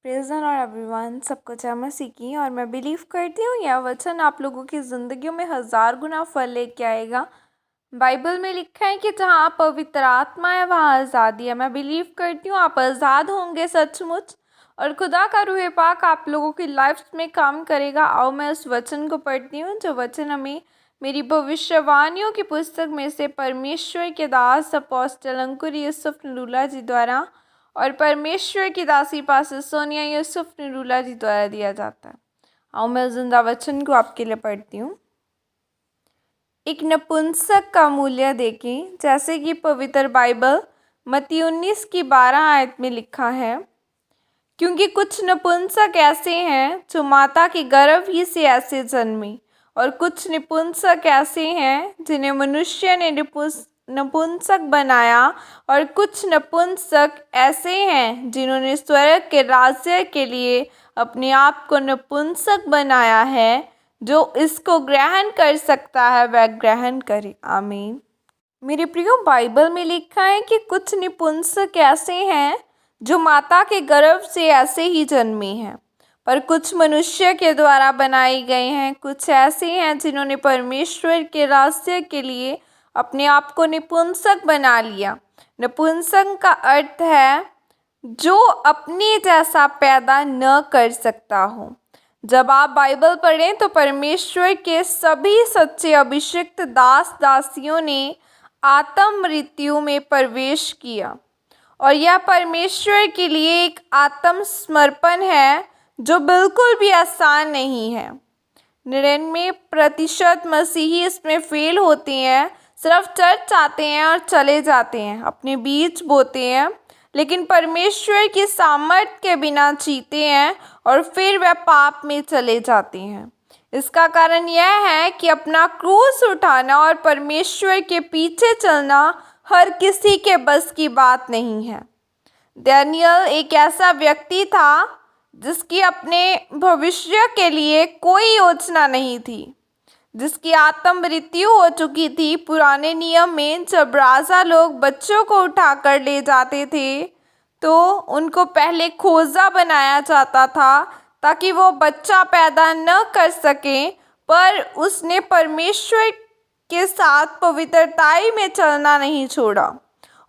Praise the Lord everyone, सबको जय मसीह की। और मैं बिलीव करती हूँ यह वचन आप लोगों की ज़िंदगियों में 1000 गुना फल लेके आएगा। बाइबल में लिखा है कि जहाँ पवित्र आत्मा है वहाँ आज़ादी है। मैं बिलीव करती हूँ आप आज़ाद होंगे सचमुच, और खुदा का रूह पाक आप लोगों की लाइफ में काम करेगा। आओ मैं उस वचन को पढ़ती हूँ जो वचन हमें मेरी भविष्यवाणियों की पुस्तक में से परमेश्वर के दास अपोस्टल अंकुर यूसुफ नरूला जी द्वारा और परमेश्वर की दासी पास सोनिया यूसुफ नरूला जी द्वारा दिया जाता है। आओ मैं जिंदा वचन को आपके लिए पढ़ती हूँ। एक नपुंसक का मूल्य देखें, जैसे कि पवित्र बाइबल मत्ती 19 की 12 आयत में लिखा है, क्योंकि कुछ नपुंसक ऐसे हैं जो माता के गर्भ ही से ऐसे जन्मे, और कुछ नपुंसक ऐसे हैं जिन्हें मनुष्य ने नपुंसक बनाया, और कुछ नपुंसक ऐसे हैं जिन्होंने स्वर्ग के राज्य के लिए अपने आप को नपुंसक बनाया है। जो इसको ग्रहण कर सकता है वह ग्रहण करे। आमीन। मेरे प्रियो, बाइबल में लिखा है कि कुछ नपुंसक ऐसे हैं जो माता के गर्भ से ऐसे ही जन्मे हैं, पर कुछ मनुष्य के द्वारा बनाए गए हैं। कुछ ऐसे हैं जिन्होंने परमेश्वर के राज्य के लिए अपने आप को नपुंसक बना लिया। नपुंसक का अर्थ है जो अपने जैसा पैदा न कर सकता हो। जब आप बाइबल पढ़ें तो परमेश्वर के सभी सच्चे अभिषिक्त दास दासियों ने आत्म मृत्यु में प्रवेश किया, और यह परमेश्वर के लिए एक आत्म समर्पण है जो बिल्कुल भी आसान नहीं है। 99% मसीही इसमें फेल होते हैं, सिर्फ चर्च आते हैं और चले जाते हैं, अपने बीज बोते हैं, लेकिन परमेश्वर की सामर्थ के बिना जीते हैं और फिर वह पाप में चले जाते हैं। इसका कारण यह है कि अपना क्रूस उठाना और परमेश्वर के पीछे चलना हर किसी के बस की बात नहीं है। दानियल एक ऐसा व्यक्ति था जिसकी अपने भविष्य के लिए कोई योजना नहीं थी, जिसकी आत्म मृत्यु हो चुकी थी। पुराने नियम में जब राजा लोग बच्चों को उठाकर ले जाते थे तो उनको पहले खोजा बनाया जाता था ताकि वो बच्चा पैदा न कर सके, पर उसने परमेश्वर के साथ पवित्रताई में चलना नहीं छोड़ा।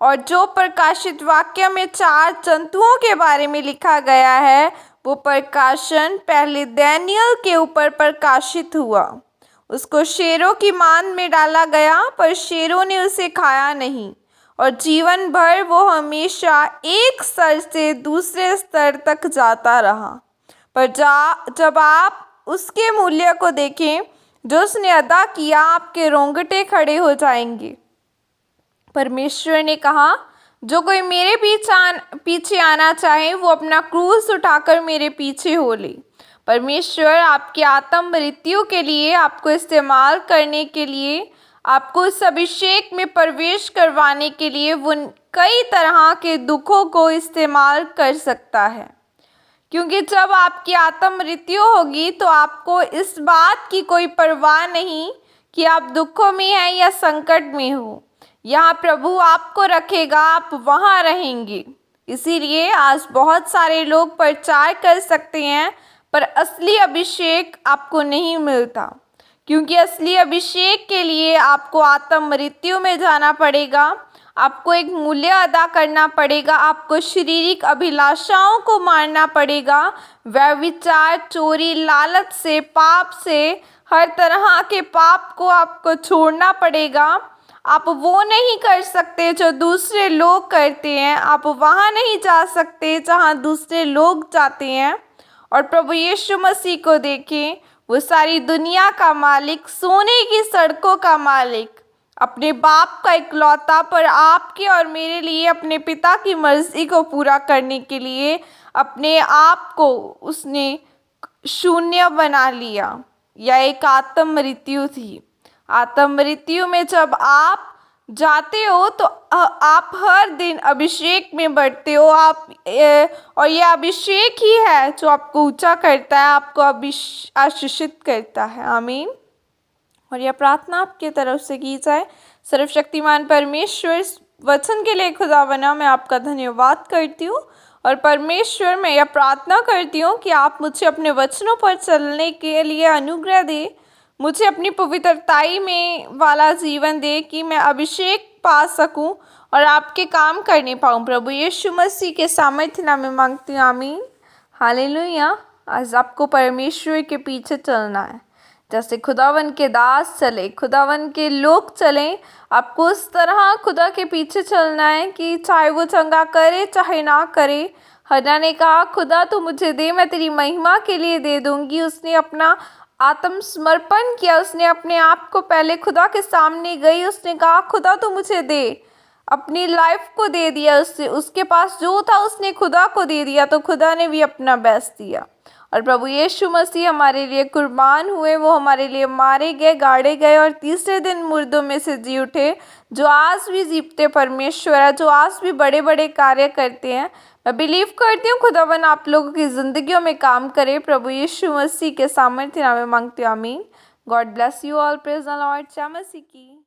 और जो प्रकाशित वाक्य में 4 जंतुओं के बारे में लिखा गया है, वो प्रकाशन पहले दानियल के ऊपर प्रकाशित हुआ। उसको शेरों की मान में डाला गया, पर शेरों ने उसे खाया नहीं, और जीवन भर वो हमेशा एक स्तर से दूसरे स्तर तक जाता रहा। पर जब आप उसके मूल्य को देखें जो उसने अदा किया, आपके रोंगटे खड़े हो जाएंगे। परमेश्वर ने कहा, जो कोई मेरे पीछे आना चाहे वो अपना क्रूस उठाकर मेरे पीछे हो ले। परमेश्वर आपकी आत्म मृत्यु के लिए, आपको इस्तेमाल करने के लिए, आपको उस अभिषेक में प्रवेश करवाने के लिए वो कई तरह के दुखों को इस्तेमाल कर सकता है। क्योंकि जब आपकी आत्म मृत्यु होगी तो आपको इस बात की कोई परवाह नहीं कि आप दुखों में हैं या संकट में हो। यहाँ प्रभु आपको रखेगा, आप वहाँ रहेंगे। इसीलिए आज बहुत सारे लोग प्रचार कर सकते हैं, पर असली अभिषेक आपको नहीं मिलता, क्योंकि असली अभिषेक के लिए आपको आत्म मृत्यु में जाना पड़ेगा। आपको एक मूल्य अदा करना पड़ेगा, आपको शारीरिक अभिलाषाओं को मारना पड़ेगा, वह विचार, चोरी, लालच से, पाप से, हर तरह के पाप को आपको छोड़ना पड़ेगा। आप वो नहीं कर सकते जो दूसरे लोग करते हैं, आप वहाँ नहीं जा सकते जहाँ दूसरे लोग जाते हैं। और प्रभु यीशु मसीह को देखें, वो सारी दुनिया का मालिक, सोने की सड़कों का मालिक, अपने बाप का इकलौता, पर आपके और मेरे लिए अपने पिता की मर्जी को पूरा करने के लिए अपने आप को उसने शून्य बना लिया। यह एक आत्म मृत्यु थी। आत्म मृत्यु में जब आप जाते हो तो आप हर दिन अभिषेक में बढ़ते हो। और यह अभिषेक ही है जो आपको ऊंचा करता है, आपको आशीषित करता है। आमीन। और यह प्रार्थना आपके तरफ से की जाए। सर्वशक्तिमान परमेश्वर, इस वचन के लिए खुदावंद मैं आपका धन्यवाद करती हूँ और परमेश्वर, मैं यह प्रार्थना करती हूँ कि आप मुझे अपने वचनों पर चलने के लिए अनुग्रह दे, मुझे अपनी पवित्रताई में वाला जीवन दे कि मैं अभिषेक पा सकूं और आपके काम करने पाऊं। प्रभु यीशु मसीह के सामर्थ्य नाम में मांगती हूँ, आमीन। हालेलुया। आज आपको परमेश्वर के पीछे चलना है, जैसे खुदावन के दास चले, खुदावन के लोग चलें, आपको उस तरह खुदा के पीछे चलना है कि चाहे वो चंगा करे चाहे ना करे। हन्ना ने कहा, खुदा तो मुझे दे, मैं तेरी महिमा के लिए दे दूंगी। उसने अपना आत्मसमर्पण किया, उसने अपने आप को पहले खुदा के सामने गई, उसने कहा खुदा तो मुझे दे, अपनी लाइफ को दे दिया। उसके पास जो था उसने खुदा को दे दिया, तो खुदा ने भी अपना बेस्ट दिया। और प्रभु यीशु मसीह हमारे लिए कुर्बान हुए, वो हमारे लिए मारे गए, गाड़े गए और तीसरे दिन मुर्दों में से जी उठे, जो आज भी जीवते परमेश्वर है, जो आज भी बड़े बड़े कार्य करते हैं। मैं बिलीव करती हूँ खुदावन आप लोगों की ज़िंदगियों में काम करे। प्रभु यीशु मसीह के सामर्थ्य नाम में मांगती हूँ, आमीन। God bless you all. Praise the Lord. जय मसीह की।